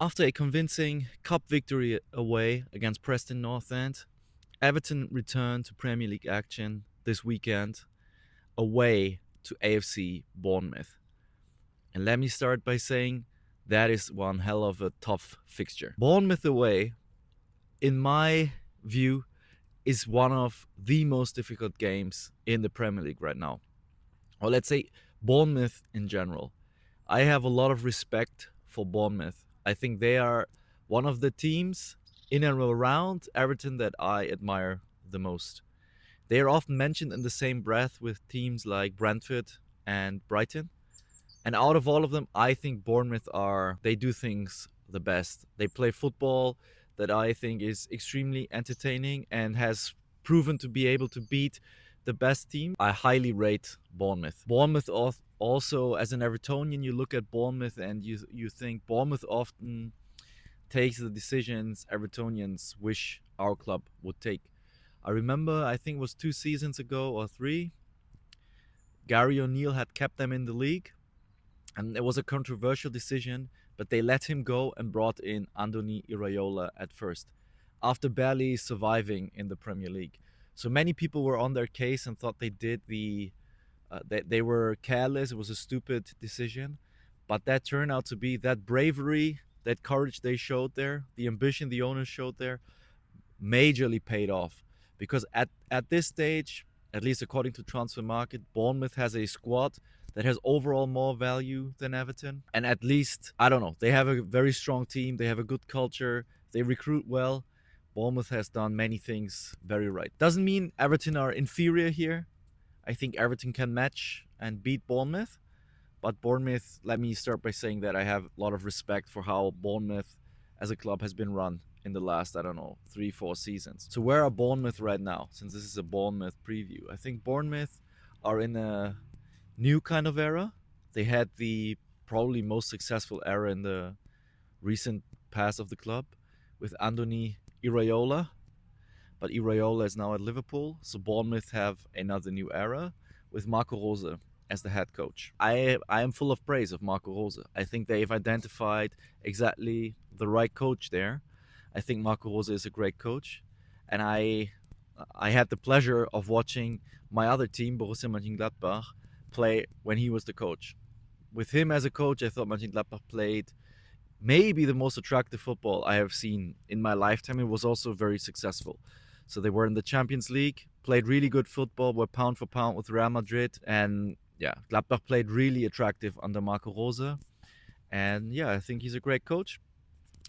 After a convincing cup victory away against Preston North End, Everton returned to Premier League action this weekend away to AFC Bournemouth. And let me start by saying that is one hell of a tough fixture. Bournemouth away, in my view, is one of the most difficult games in the Premier League right now. Or let's say Bournemouth in general. I have a lot of respect for Bournemouth. I think they are one of the teams in and around Everton that I admire the most. They are often mentioned in the same breath with teams like Brentford and Brighton. And out of all of them, I think Bournemouth they do things the best. They play football that I think is extremely entertaining and has proven to be able to beat the best team. I highly rate Bournemouth. Bournemouth also, as an Evertonian, you look at Bournemouth and you think Bournemouth often takes the decisions Evertonians wish our club would take. I remember, I think it was 2 seasons ago or three, Gary O'Neill had kept them in the league, and it was a controversial decision, but they let him go and brought in Andoni Iraola at first, after barely surviving in the Premier League. So many people were on their case and thought they were careless. It was a stupid decision, but that turned out to be that bravery, that courage they showed there, the ambition the owners showed there, majorly paid off. Because at this stage, at least according to Transfer Market, Bournemouth has a squad that has overall more value than Everton. And at least, I don't know, they have a very strong team, they have a good culture, they recruit well. Bournemouth has done many things very right. Doesn't mean Everton are inferior here. I think Everton can match and beat Bournemouth. But Bournemouth, let me start by saying that I have a lot of respect for how Bournemouth as a club has been run in the last, I don't know, 3-4 seasons. So where are Bournemouth right now? Since this is a Bournemouth preview, I think Bournemouth are in a new kind of era. They had the probably most successful era in the recent past of the club with Andoni Iraola, but Iraola is now at Liverpool. So Bournemouth have another new era with Marco Rose as the head coach. I am full of praise of Marco Rose. I think they've identified exactly the right coach there. I think Marco Rose is a great coach, and I had the pleasure of watching my other team, Borussia Mönchengladbach, play when he was the coach. With him as a coach, I thought Mönchengladbach played maybe the most attractive football I have seen in my lifetime. It was also very successful. So they were in the Champions League, played really good football, were pound for pound with Real Madrid, and yeah, Gladbach played really attractive under Marco Rose. And yeah, I think he's a great coach.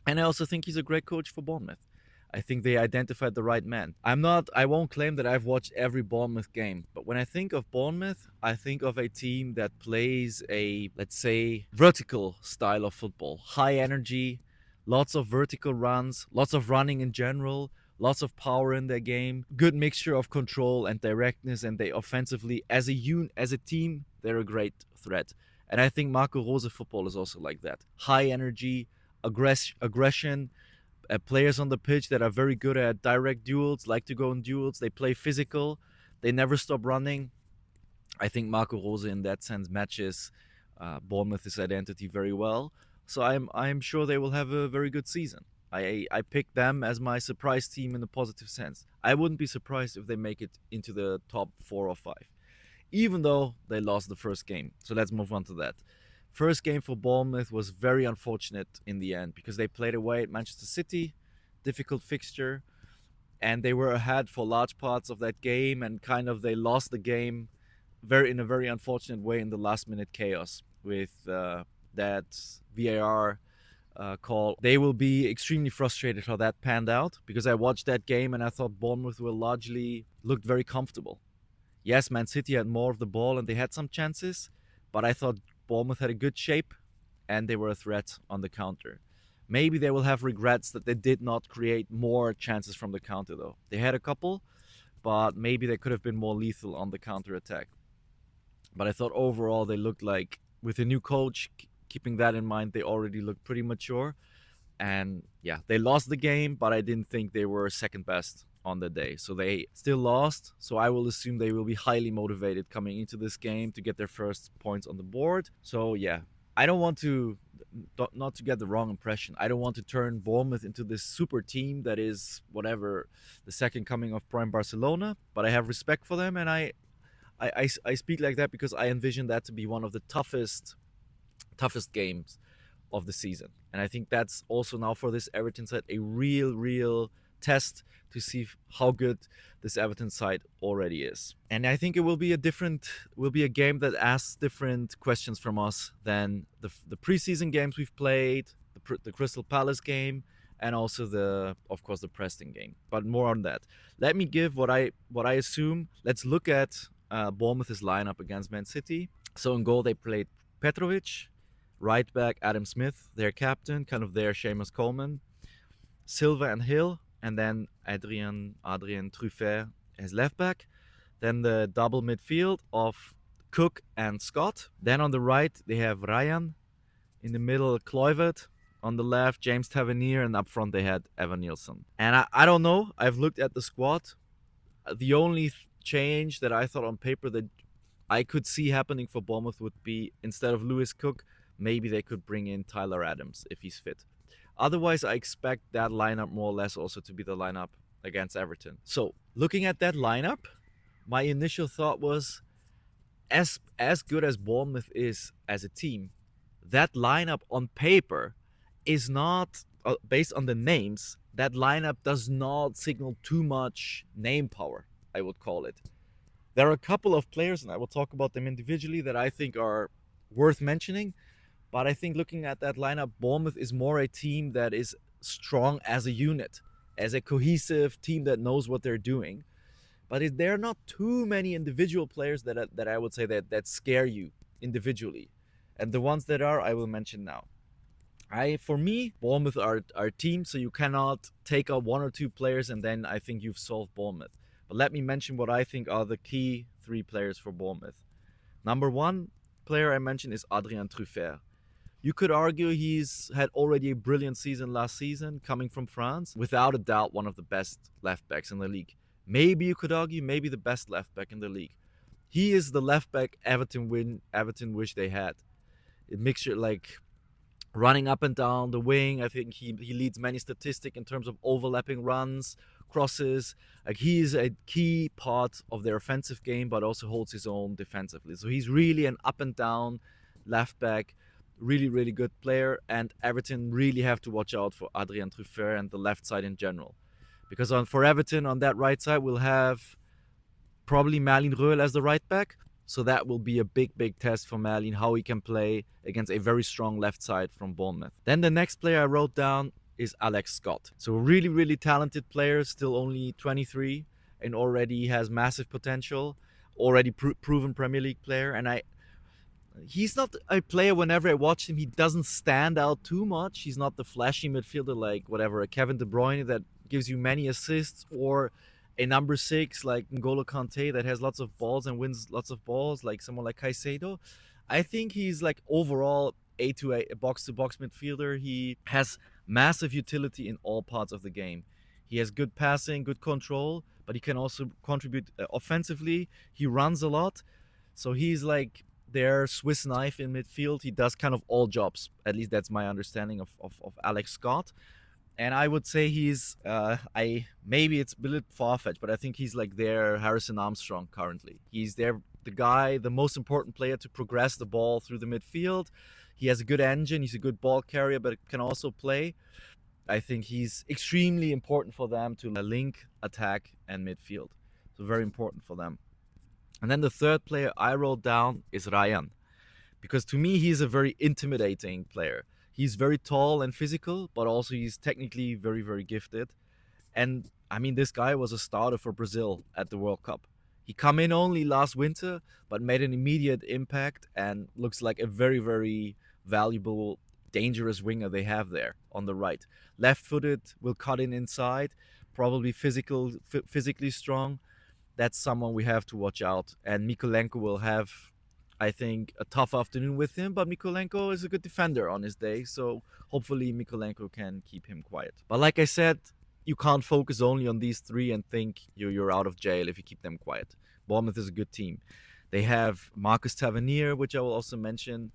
And I also think he's a great coach for Bournemouth. I think they identified the right man. I won't claim that I've watched every Bournemouth game, but when I think of Bournemouth, I think of a team that plays a, let's say, vertical style of football. High energy, lots of vertical runs, lots of running in general, lots of power in their game, good mixture of control and directness, and they offensively, as a team, they're a great threat. And I think Marco Rose football is also like that. High energy, aggression, players on the pitch that are very good at direct duels, like to go in duels. They play physical. They never stop running. I think Marco Rose, in that sense, matches Bournemouth's identity very well. So I'm sure they will have a very good season. I picked them as my surprise team in a positive sense. I wouldn't be surprised if they make it into the top 4 or 5, even though they lost the first game. So let's move on to that. First game for Bournemouth was very unfortunate in the end because they played away at Manchester City, difficult fixture, and they were ahead for large parts of that game, and kind of they lost the game in a very unfortunate way in the last minute chaos with that VAR call. They will be extremely frustrated how that panned out because I watched that game and I thought Bournemouth will largely looked very comfortable. Yes, Man City had more of the ball and they had some chances, but I thought Bournemouth had a good shape and they were a threat on the counter. Maybe they will have regrets that they did not create more chances from the counter, though. They had a couple, but maybe they could have been more lethal on the counter attack. But I thought overall they looked like, with a new coach, keeping that in mind, they already looked pretty mature. And yeah, they lost the game, but I didn't think they were second best on the day. So they still lost. So I will assume they will be highly motivated coming into this game to get their first points on the board. So yeah, I don't want to not to get the wrong impression. I don't want to turn Bournemouth into this super team that is whatever the second coming of prime Barcelona. But I have respect for them, and I speak like that because I envision that to be one of the toughest games of the season. And I think that's also now for this Everton side a real test to see how good this Everton side already is. And I think it will be a game that asks different questions from us than the preseason games we've played, the Crystal Palace game, and also of course the Preston game. But more on that. Let me give what I assume. Let's look at Bournemouth's lineup against Man City. So in goal they played Petrovic, right back Adam Smith, their captain, kind of their Seamus Coleman, Silva and Hill, and then Adrian Truffert as left back. Then the double midfield of Cook and Scott. Then on the right they have Rayan, in the middle Kluivert, on the left James Tavernier, and up front they had Evan Nielsen. And I don't know, I've looked at the squad. The only change that I thought on paper that I could see happening for Bournemouth would be, instead of Lewis Cook, maybe they could bring in Tyler Adams if he's fit. Otherwise, I expect that lineup more or less also to be the lineup against Everton. So, looking at that lineup, my initial thought was, as good as Bournemouth is as a team, that lineup on paper is not, based on the names, that lineup does not signal too much name power, I would call it. There are a couple of players, and I will talk about them individually, that I think are worth mentioning. But I think looking at that lineup, Bournemouth is more a team that is strong as a unit, as a cohesive team that knows what they're doing. But there are not too many individual players that I would say that scare you individually. And the ones that are, I will mention now. For me, Bournemouth are a team, so you cannot take out one or two players and then I think you've solved Bournemouth. But let me mention what I think are the key three players for Bournemouth. Number one player I mentioned is Adrien Truffert. You could argue he's had already a brilliant season last season, coming from France. Without a doubt, one of the best left backs in the league. Maybe you could argue maybe the best left back in the league. He is the left back Everton wish they had. A mixture like running up and down the wing. I think he leads many statistics in terms of overlapping runs, crosses. Like, he is a key part of their offensive game, but also holds his own defensively. So he's really an up and down left back, really good player. And Everton really have to watch out for Adrien Truffert and the left side in general, because for Everton on that right side we'll have probably Merlin Röhl as the right back. So that will be a big test for Merlin, how he can play against a very strong left side from Bournemouth. Then the next player I wrote down is Alex Scott. So a really talented player, still only 23, and already has massive potential, already proven Premier League player. And he's not a player, whenever I watch him, he doesn't stand out too much. He's not the flashy midfielder like a Kevin De Bruyne that gives you many assists, or a number 6 like N'Golo Kante that has lots of balls and wins lots of balls, like someone like Caicedo. I think he's like overall a box-to-box midfielder. He has massive utility in all parts of the game. He has good passing, good control, but he can also contribute offensively. He runs a lot. So he's like their Swiss knife in midfield. He does kind of all jobs. At least that's my understanding of Alex Scott. And I would say he's, maybe it's a bit far-fetched, but I think he's like their Harrison Armstrong currently. He's the guy, the most important player to progress the ball through the midfield. He has a good engine. He's a good ball carrier, but can also play. I think he's extremely important for them to link attack and midfield. So very important for them. And then the third player I wrote down is Rayan, because to me he's a very intimidating player. He's very tall and physical, but also he's technically very gifted. And I mean, this guy was a starter for Brazil at the World Cup. He come in only last winter, but made an immediate impact and looks like a very valuable, dangerous winger they have there on the right. Left-footed, will cut in inside, probably physically strong. That's someone we have to watch out. And Mikolenko will have, I think, a tough afternoon with him, but Mikolenko is a good defender on his day, so hopefully Mikolenko can keep him quiet. But like I said, you can't focus only on these three and think you're out of jail if you keep them quiet. Bournemouth is a good team. They have Marcus Tavernier, which I will also mention.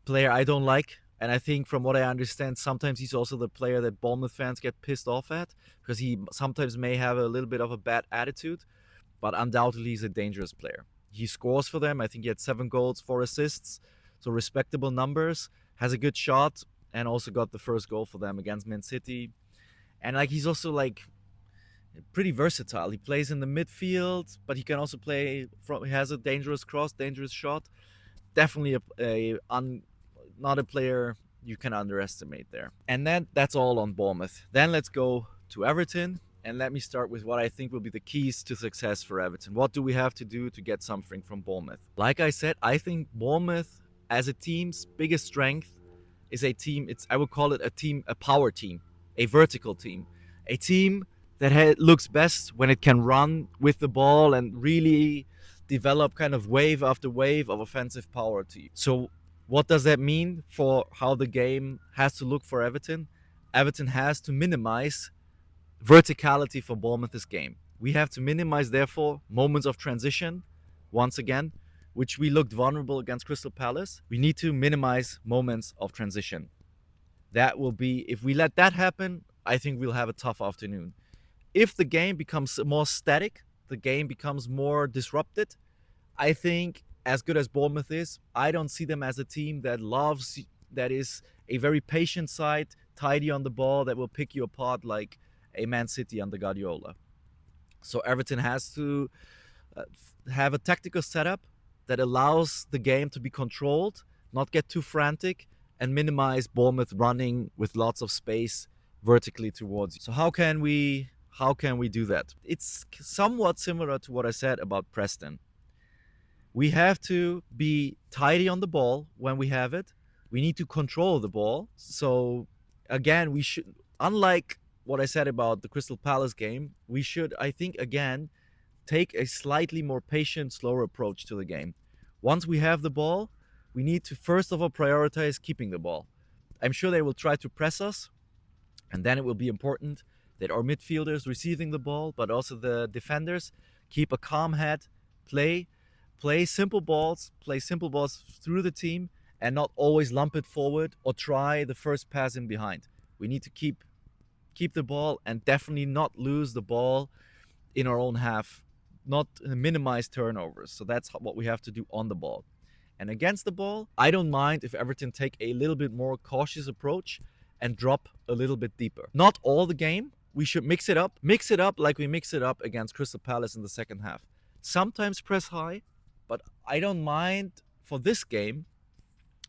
player I don't like. And I think, from what I understand, sometimes he's also the player that Bournemouth fans get pissed off at, because he sometimes may have a little bit of a bad attitude, but undoubtedly he's a dangerous player. He scores for them. I think he had 7 goals, 4 assists, so respectable numbers. Has a good shot, and also got the first goal for them against Man City. And like, he's also like pretty versatile. He plays in the midfield, but he can also play from. He has a dangerous cross, dangerous shot. Definitely not a player you can underestimate there. And that's all on Bournemouth. Then let's go to Everton, and let me start with what I think will be the keys to success for Everton. What do we have to do to get something from Bournemouth? Like I said, I think Bournemouth as a team's biggest strength is a team. I would call it a power team, a vertical team, a team that looks best when it can run with the ball and really develop kind of wave after wave of offensive power to you. So what does that mean for how the game has to look for Everton? Everton has to minimize verticality for Bournemouth's game. We have to minimize, therefore, moments of transition, once again, which we looked vulnerable against Crystal Palace. We need to minimize moments of transition. That will be, if we let that happen, I think we'll have a tough afternoon. If the game becomes more static, the game becomes more disrupted, I think, as good as Bournemouth is, I don't see them as a team that is a very patient side, tidy on the ball, that will pick you apart like a Man City under Guardiola. So Everton has to have a tactical setup that allows the game to be controlled, not get too frantic, and minimize Bournemouth running with lots of space vertically towards you. So how can we do that? It's somewhat similar to what I said about Preston. We have to be tidy on the ball when we have it. We need to control the ball. So again, we should, unlike what I said about the Crystal Palace game, we should, I think, again, take a slightly more patient, slower approach to the game. Once we have the ball, we need to first of all prioritize keeping the ball. I'm sure they will try to press us, and then it will be important that our midfielders receiving the ball, but also the defenders, keep a calm head, play simple balls through the team, and not always lump it forward or try the first pass in behind. We need to keep the ball, and definitely not lose the ball in our own half, not minimize turnovers. So that's what we have to do on the ball. And against the ball, I don't mind if Everton take a little bit more cautious approach and drop a little bit deeper. Not all the game. We should mix it up like we mix it up against Crystal Palace in the second half. Sometimes press high, but I don't mind for this game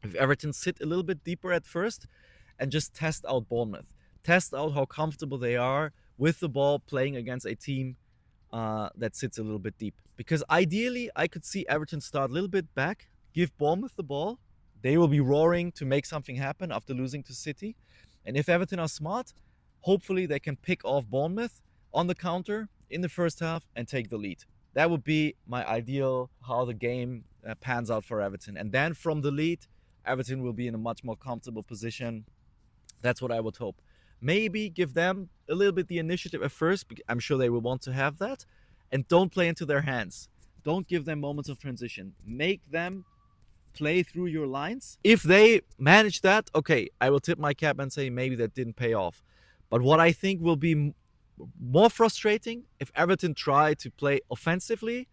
if Everton sit a little bit deeper at first and just test out Bournemouth. Test out how comfortable they are with the ball playing against a team that sits a little bit deep. Because ideally, I could see Everton start a little bit back, give Bournemouth the ball. They will be roaring to make something happen after losing to City. And if Everton are smart, hopefully they can pick off Bournemouth on the counter in the first half and take the lead. That would be my ideal how the game pans out for Everton. And then from the lead, Everton will be in a much more comfortable position. That's what I would hope. Maybe give them a little bit the initiative at first. I'm sure they will want to have that. And don't play into their hands. Don't give them moments of transition. Make them play through your lines. If they manage that, okay, I will tip my cap and say maybe that didn't pay off. But what I think will be more frustrating if Everton try to play offensively,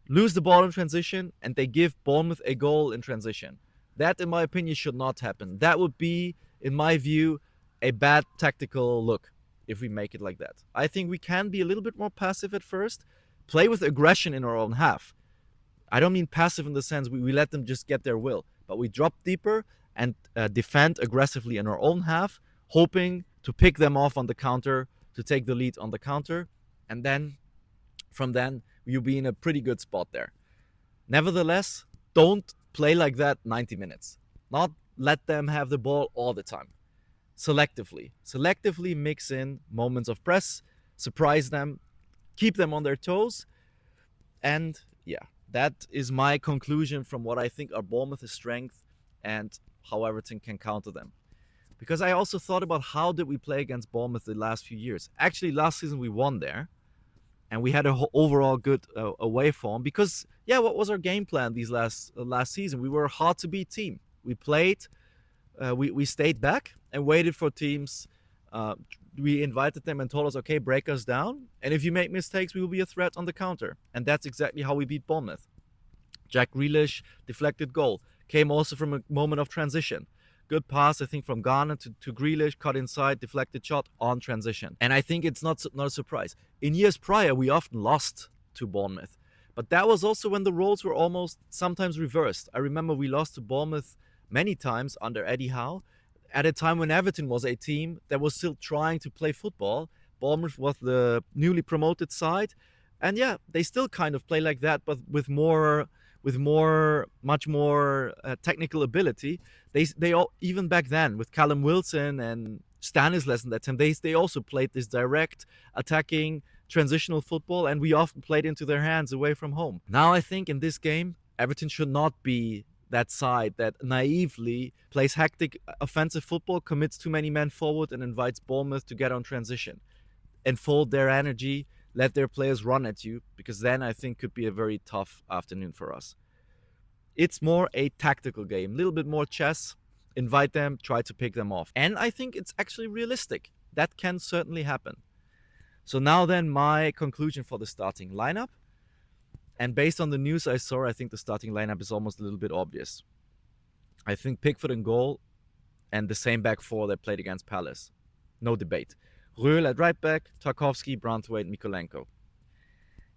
lose the ball in transition, and they give Bournemouth a goal in transition. That, in my opinion, should not happen. That would be, in my view, a bad tactical look if we make it like that. I think we can be a little bit more passive at first, play with aggression in our own half. I don't mean passive in the sense we let them just get their will, but we drop deeper and defend aggressively in our own half, hoping to pick them off on the counter, to take the lead on the counter, and then from then you'll be in a pretty good spot there. Nevertheless, don't play like that 90 minutes. Not let them have the ball all the time. Selectively mix in moments of press, surprise them, keep them on their toes, and yeah, that is my conclusion from what I think are Bournemouth's strength and how Everton can counter them. Because I also thought about how did we play against Bournemouth the last few years. Actually, last season we won there, and we had a overall good away form. Because what was our game plan these last season? We were a hard to beat team. We played, we stayed back and waited for teams. We invited them and told us, okay, break us down. And if you make mistakes, we will be a threat on the counter. And that's exactly how we beat Bournemouth. Jack Grealish, deflected goal. Came also from a moment of transition. Good pass, I think, from Ghana to Grealish, cut inside, deflected shot on transition. And I think it's not a surprise. In years prior, we often lost to Bournemouth. But that was also when the roles were almost sometimes reversed. I remember we lost to Bournemouth many times under Eddie Howe at a time when Everton was a team that was still trying to play football. Bournemouth was the newly promoted side. And yeah, they still kind of play like that, but with much more technical ability. They all, even back then with Callum Wilson and Stanislas in that time, they also played this direct attacking transitional football, and we often played into their hands away from home. Now I think in this game, Everton should not be that side that naively plays hectic offensive football, commits too many men forward, and invites Bournemouth to get on transition. Enfold their energy, let their players run at you, because then I think could be a very tough afternoon for us. It's more a tactical game, a little bit more chess. Invite them, try to pick them off. And I think it's actually realistic. That can certainly happen. So now then, my conclusion for the starting lineup. And based on the news I saw, I think the starting lineup is almost a little bit obvious. I think Pickford in goal and the same back four that played against Palace. No debate. Röhl at right back, Tarkowski, Branthwaite, Mikolenko.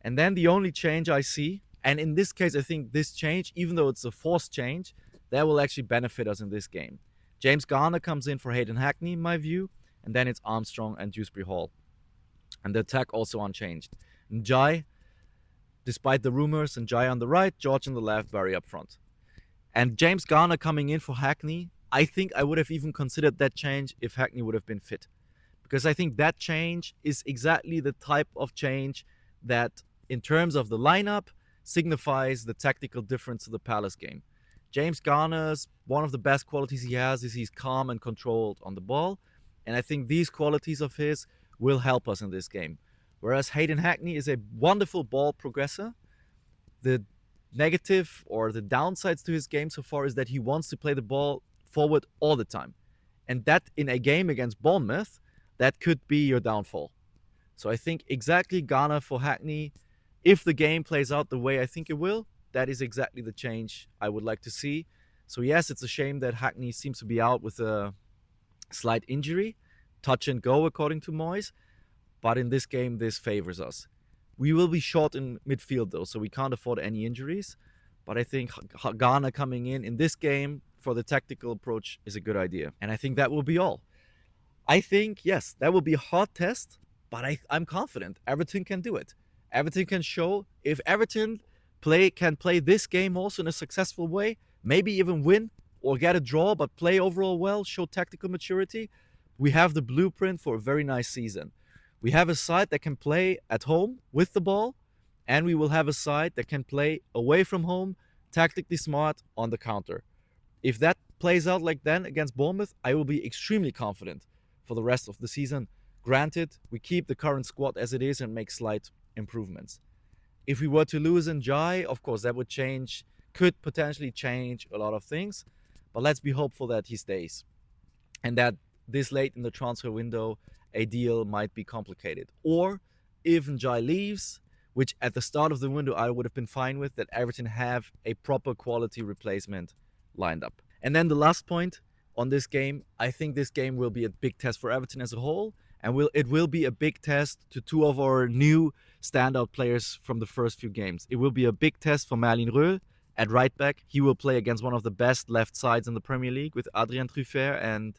And then the only change I see, and in this case, I think this change, even though it's a forced change, that will actually benefit us in this game. James Garner comes in for Hayden Hackney, in my view, and then it's Armstrong and Dewsbury Hall. And the attack also unchanged. Njai, despite the rumors, Njai on the right, George on the left, Barry up front. And James Garner coming in for Hackney, I think I would have even considered that change if Hackney would have been fit. Because I think that change is exactly the type of change that, in terms of the lineup, signifies the tactical difference to the Palace game. James Garner's, one of the best qualities he has is he's calm and controlled on the ball. And I think these qualities of his will help us in this game. Whereas Hayden Hackney is a wonderful ball progressor. The negative or the downsides to his game so far is that he wants to play the ball forward all the time. And that in a game against Bournemouth, that could be your downfall. So I think exactly Garner for Hackney. If the game plays out the way I think it will, that is exactly the change I would like to see. So yes, it's a shame that Hackney seems to be out with a slight injury. Touch and go, according to Moyes. But in this game, this favors us. We will be short in midfield, though, so we can't afford any injuries. But I think Garner coming in this game for the tactical approach is a good idea. And I think that will be all. I think, yes, that will be a hard test, but I'm confident Everton can do it. Everton can show, if Everton can play this game also in a successful way, maybe even win or get a draw, but play overall well, show tactical maturity, we have the blueprint for a very nice season. We have a side that can play at home with the ball, and we will have a side that can play away from home, tactically smart on the counter. If that plays out like then against Bournemouth, I will be extremely confident for the rest of the season. Granted, we keep the current squad as it is and make slight improvements. If we were to lose Njai, of course, that could potentially change a lot of things. But let's be hopeful that he stays. And that this late in the transfer window, a deal might be complicated. Or if Njai leaves, which at the start of the window I would have been fine with, that Everton have a proper quality replacement lined up. And then the last point on this game, I think this game will be a big test for Everton as a whole. And it will be a big test to two of our new standout players from the first few games. It will be a big test for Merlin Röhl at right back. He will play against one of the best left sides in the Premier League with Adrien Truffert and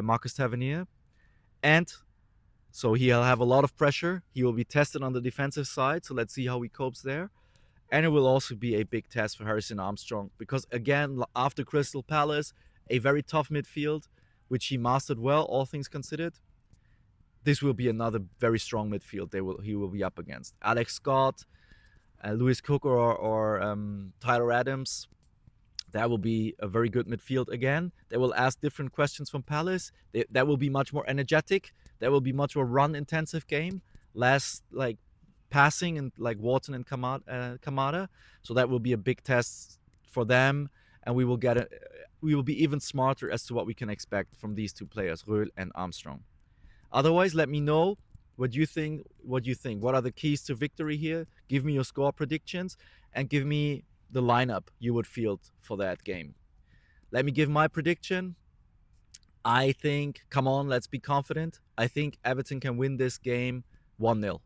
Marcus Tavernier. And so he'll have a lot of pressure. He will be tested on the defensive side, so let's see how he copes there. And it will also be a big test for Harrison Armstrong because, again, after Crystal Palace, a very tough midfield, which he mastered well, all things considered. This will be another very strong midfield he will be up against. Alex Scott, Lewis Cook or Tyler Adams. That will be a very good midfield again. They will ask different questions from Palace. That will be much more energetic. That will be much more run-intensive game. Less like passing and like Wharton and Kamada. So that will be a big test for them. and we will be even smarter as to what we can expect from these two players, Röhl and Armstrong. Otherwise, let me know what you think. What you think? What are the keys to victory here? Give me your score predictions and give me the lineup you would field for that game. Let me give my prediction. I think, come on, let's be confident. I think Everton can win this game 1-0.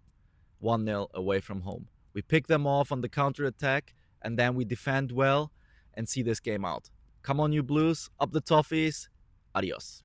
1-0 away from home. We pick them off on the counter attack and then we defend well and see this game out. Come on, you Blues, up the toffees. Adios.